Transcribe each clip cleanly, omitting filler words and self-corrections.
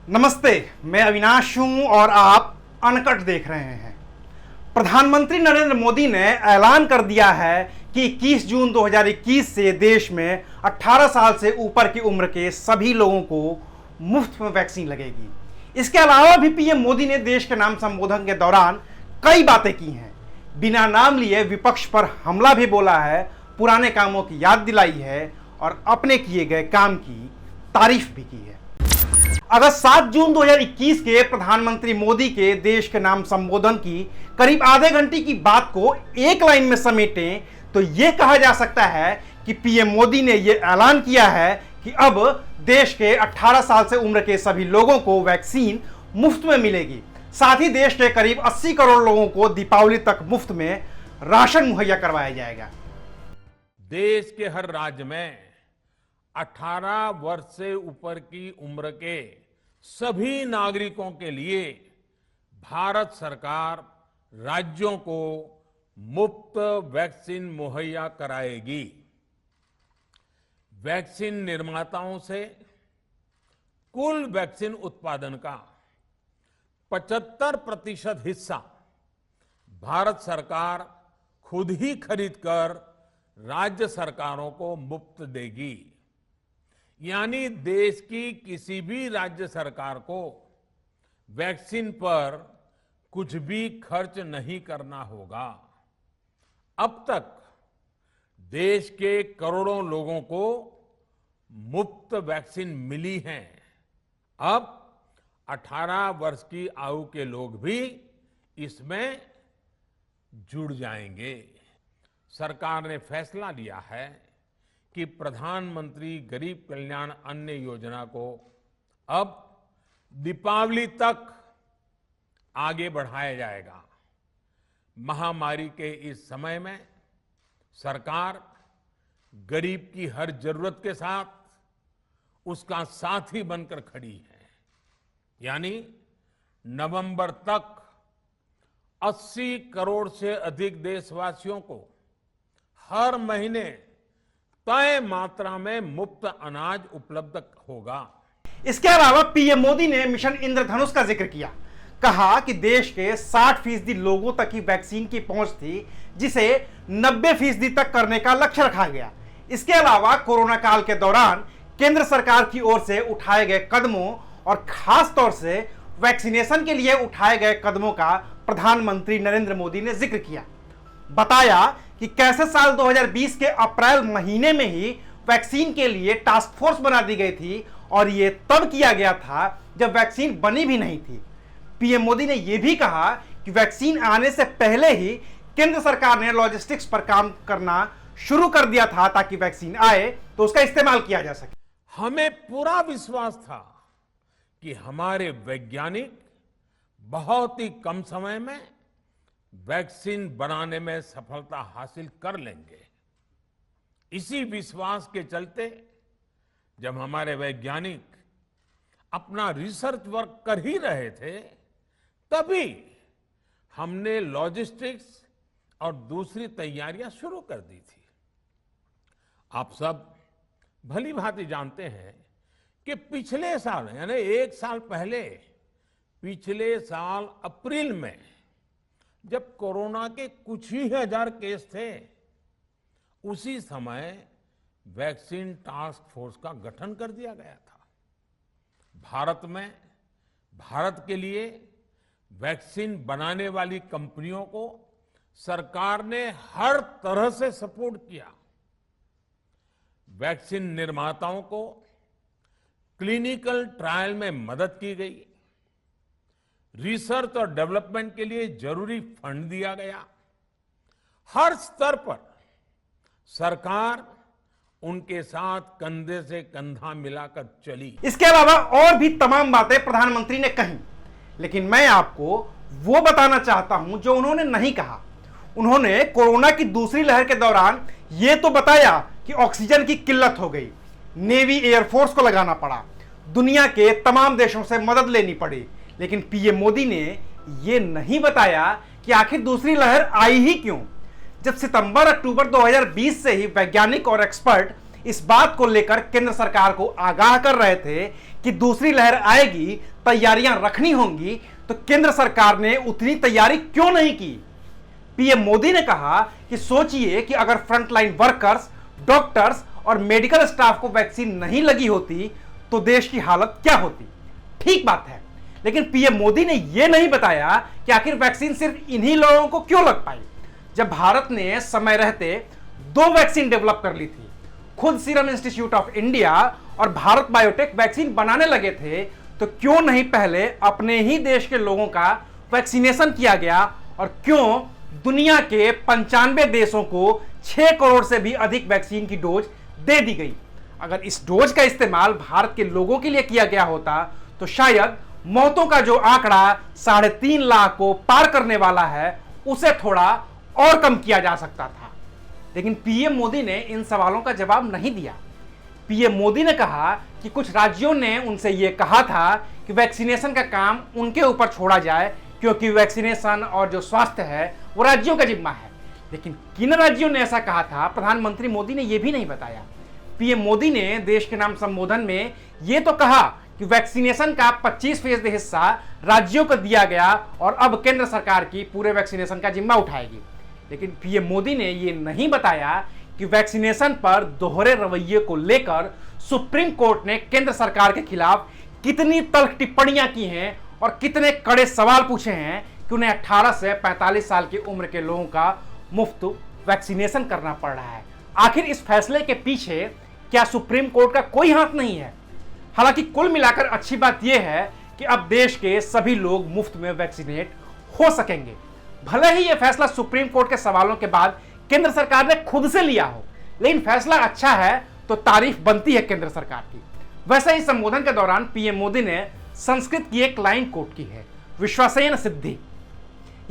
नमस्ते, मैं अविनाश हूं और आप अनकट देख रहे हैं। प्रधानमंत्री नरेंद्र मोदी ने ऐलान कर दिया है कि 21 जून 2021 से देश में 18 साल से ऊपर की उम्र के सभी लोगों को मुफ्त में वैक्सीन लगेगी। इसके अलावा भी पीएम मोदी ने देश के नाम संबोधन के दौरान कई बातें की हैं। बिना नाम लिए विपक्ष पर हमला भी बोला है, पुराने कामों की याद दिलाई है और अपने किए गए काम की तारीफ भी की है। अगर 7 जून 2021 के प्रधानमंत्री मोदी के देश के नाम संबोधन की करीब आधे घंटे की बात को एक लाइन में समेटें तो यह कहा जा सकता है कि पीएम मोदी ने यह ऐलान किया है कि अब देश के 18 साल से उम्र के सभी लोगों को वैक्सीन मुफ्त में मिलेगी। साथ ही देश के करीब 80 करोड़ लोगों को दीपावली तक मुफ्त में राशन मुहैया करवाया जाएगा। देश के हर राज्य में 18 वर्ष से ऊपर की उम्र के सभी नागरिकों के लिए भारत सरकार राज्यों को मुफ्त वैक्सीन मुहैया कराएगी। वैक्सीन निर्माताओं से कुल वैक्सीन उत्पादन का 75% हिस्सा भारत सरकार खुद ही खरीदकर राज्य सरकारों को मुफ्त देगी। यानी देश की किसी भी राज्य सरकार को वैक्सीन पर कुछ भी खर्च नहीं करना होगा। अब तक देश के करोड़ों लोगों को मुफ्त वैक्सीन मिली है। अब 18 वर्ष की आयु के लोग भी इसमें जुड़ जाएंगे। सरकार ने फैसला लिया है कि प्रधानमंत्री गरीब कल्याण अन्न योजना को अब दीपावली तक आगे बढ़ाया जाएगा। महामारी के इस समय में सरकार गरीब की हर जरूरत के साथ उसका साथी बनकर खड़ी है। यानी नवंबर तक 80 करोड़ से अधिक देशवासियों को हर महीने तय मात्रा में मुफ्त अनाज उपलब्ध होगा। इसके अलावा पीएम मोदी ने मिशन इंद्रधनुष का जिक्र किया। कहा कि देश के 60% लोगों तक ही वैक्सीन की पहुंच थी, जिसे 90% तक करने का लक्ष्य रखा गया। इसके अलावा कोरोना काल के दौरान केंद्र सरकार की ओर से उठाए गए कदमों और खास तौर से वैक्सीनेशन के लिए उठाए गए कदमों का प्रधानमंत्री नरेंद्र मोदी ने जिक्र किया। बताया कि कैसे साल 2020 के अप्रैल महीने में ही वैक्सीन के लिए टास्क फोर्स बना दी गई थी और यह तब किया गया था जब वैक्सीन बनी भी नहीं थी। पीएम मोदी ने यह भी कहा कि वैक्सीन आने से पहले ही केंद्र सरकार ने लॉजिस्टिक्स पर काम करना शुरू कर दिया था ताकि वैक्सीन आए तो उसका इस्तेमाल किया जा सके। हमें पूरा विश्वास था कि हमारे वैज्ञानिक बहुत ही कम समय में वैक्सीन बनाने में सफलता हासिल कर लेंगे। इसी विश्वास के चलते जब हमारे वैज्ञानिक अपना रिसर्च वर्क कर ही रहे थे, तभी हमने लॉजिस्टिक्स और दूसरी तैयारियां शुरू कर दी थी। आप सब भली भांति जानते हैं कि पिछले साल यानी 1 साल पहले, पिछले साल अप्रैल में जब कोरोना के कुछ ही हजार केस थे, उसी समय वैक्सीन टास्क फोर्स का गठन कर दिया गया था। भारत के लिए वैक्सीन बनाने वाली कंपनियों को सरकार ने हर तरह से सपोर्ट किया। वैक्सीन निर्माताओं को क्लिनिकल ट्रायल में मदद की गई। रिसर्च और डेवलपमेंट के लिए जरूरी फंड दिया गया। हर स्तर पर सरकार उनके साथ कंधे से कंधा मिलाकर चली। इसके अलावा और भी तमाम बातें प्रधानमंत्री ने कही, लेकिन मैं आपको वो बताना चाहता हूं जो उन्होंने नहीं कहा। उन्होंने कोरोना की दूसरी लहर के दौरान यह तो बताया कि ऑक्सीजन की किल्लत हो गई, नेवी एयरफोर्स को लगाना पड़ा, दुनिया के तमाम देशों से मदद लेनी पड़ी, लेकिन पीएम मोदी ने यह नहीं बताया कि आखिर दूसरी लहर आई ही क्यों। जब सितंबर अक्टूबर 2020 से ही वैज्ञानिक और एक्सपर्ट इस बात को लेकर केंद्र सरकार को आगाह कर रहे थे कि दूसरी लहर आएगी, तैयारियां रखनी होंगी, तो केंद्र सरकार ने उतनी तैयारी क्यों नहीं की? पीएम मोदी ने कहा कि सोचिए कि अगर फ्रंटलाइन वर्कर्स, डॉक्टर्स और मेडिकल स्टाफ को वैक्सीन नहीं लगी होती तो देश की हालत क्या होती। ठीक बात है, लेकिन पीएम मोदी ने यह नहीं बताया कि आखिर वैक्सीन सिर्फ इन्हीं लोगों को क्यों लग पाई, जब भारत ने समय रहते 2 वैक्सीन डेवलप कर ली थी। खुद सीरम इंस्टीट्यूट ऑफ इंडिया और भारत बायोटेक वैक्सीन बनाने लगे थे, तो क्यों नहीं पहले अपने ही देश के लोगों का वैक्सीनेशन किया गया, और क्यों दुनिया के 95 देशों को 6 करोड़ से भी अधिक वैक्सीन की डोज दे दी गई। अगर इस डोज का इस्तेमाल भारत के लोगों के लिए किया गया होता तो शायद मौतों का जो आंकड़ा 3.5 लाख को पार करने वाला है उसे थोड़ा और कम किया जा सकता था। लेकिन पीएम मोदी ने इन सवालों का जवाब नहीं दिया। पीएम मोदी ने कहा कि कुछ राज्यों ने उनसे यह कहा था कि वैक्सीनेशन का काम उनके ऊपर छोड़ा जाए, क्योंकि वैक्सीनेशन और जो स्वास्थ्य है वो राज्यों का जिम्मा है। लेकिन किन राज्यों ने ऐसा कहा था, प्रधानमंत्री मोदी ने यह भी नहीं बताया। पीएम मोदी ने देश के नाम संबोधन में यह तो कहा कि वैक्सीनेशन का 25% हिस्सा राज्यों को दिया गया और अब केंद्र सरकार की पूरे वैक्सीनेशन का जिम्मा उठाएगी। लेकिन पीएम मोदी ने यह नहीं बताया कि वैक्सीनेशन पर दोहरे रवैये को लेकर सुप्रीम कोर्ट ने केंद्र सरकार के खिलाफ कितनी तल्ख टिप्पणियां की हैं और कितने कड़े सवाल पूछे हैं कि उन्हें 18 से 45 साल की उम्र के लोगों का मुफ्त वैक्सीनेशन करना पड़ रहा है। आखिर इस फैसले के पीछे क्या सुप्रीम कोर्ट का कोई हाथ नहीं है? हालांकि कुल मिलाकर अच्छी बात यह है कि अब देश के सभी लोग मुफ्त में वैक्सीनेट हो सकेंगे। भले ही यह फैसला सुप्रीम कोर्ट के सवालों के बाद केंद्र सरकार ने खुद से लिया हो, लेकिन फैसला अच्छा है तो तारीफ बनती है केंद्र सरकार की। वैसे ही संबोधन के दौरान पीएम मोदी ने संस्कृत की एक लाइन कोट की है, विश्वासेन सिद्धि,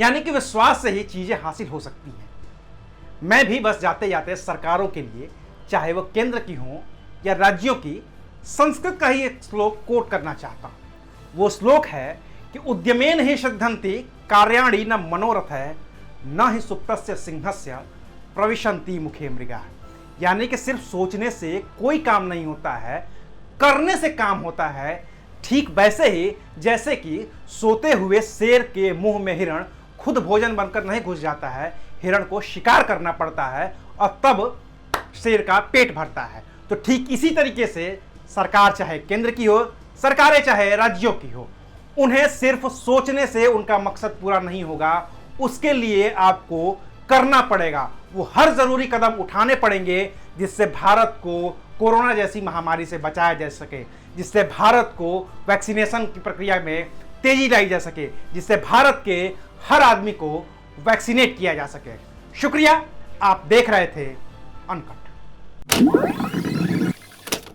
यानी कि विश्वास से ही चीजें हासिल हो सकती हैं। मैं भी बस जाते जाते सरकारों के लिए, चाहे वो केंद्र की हो या राज्यों की, संस्कृत का ही एक श्लोक कोट करना चाहता हूं। वो श्लोक है कि उद्यमेन ही सिद्धन्ति कार्याणि न मनोरथ है, न ही सुप्तस्य सिंहस्य प्रविशन्ति मुखे मृगा। यानी कि सिर्फ सोचने से कोई काम नहीं होता है, करने से काम होता है। ठीक वैसे ही जैसे कि सोते हुए शेर के मुंह में हिरण खुद भोजन बनकर नहीं घुस जाता है, हिरण को शिकार करना पड़ता है और तब शेर का पेट भरता है। तो ठीक इसी तरीके से सरकार चाहे केंद्र की हो, सरकारें चाहे राज्यों की हो, उन्हें सिर्फ सोचने से उनका मकसद पूरा नहीं होगा। उसके लिए आपको करना पड़ेगा, वो हर जरूरी कदम उठाने पड़ेंगे जिससे भारत को कोरोना जैसी महामारी से बचाया जा सके, जिससे भारत को वैक्सीनेशन की प्रक्रिया में तेजी लाई जा सके, जिससे भारत के हर आदमी को वैक्सीनेट किया जा सके। शुक्रिया, आप देख रहे थे अनकट।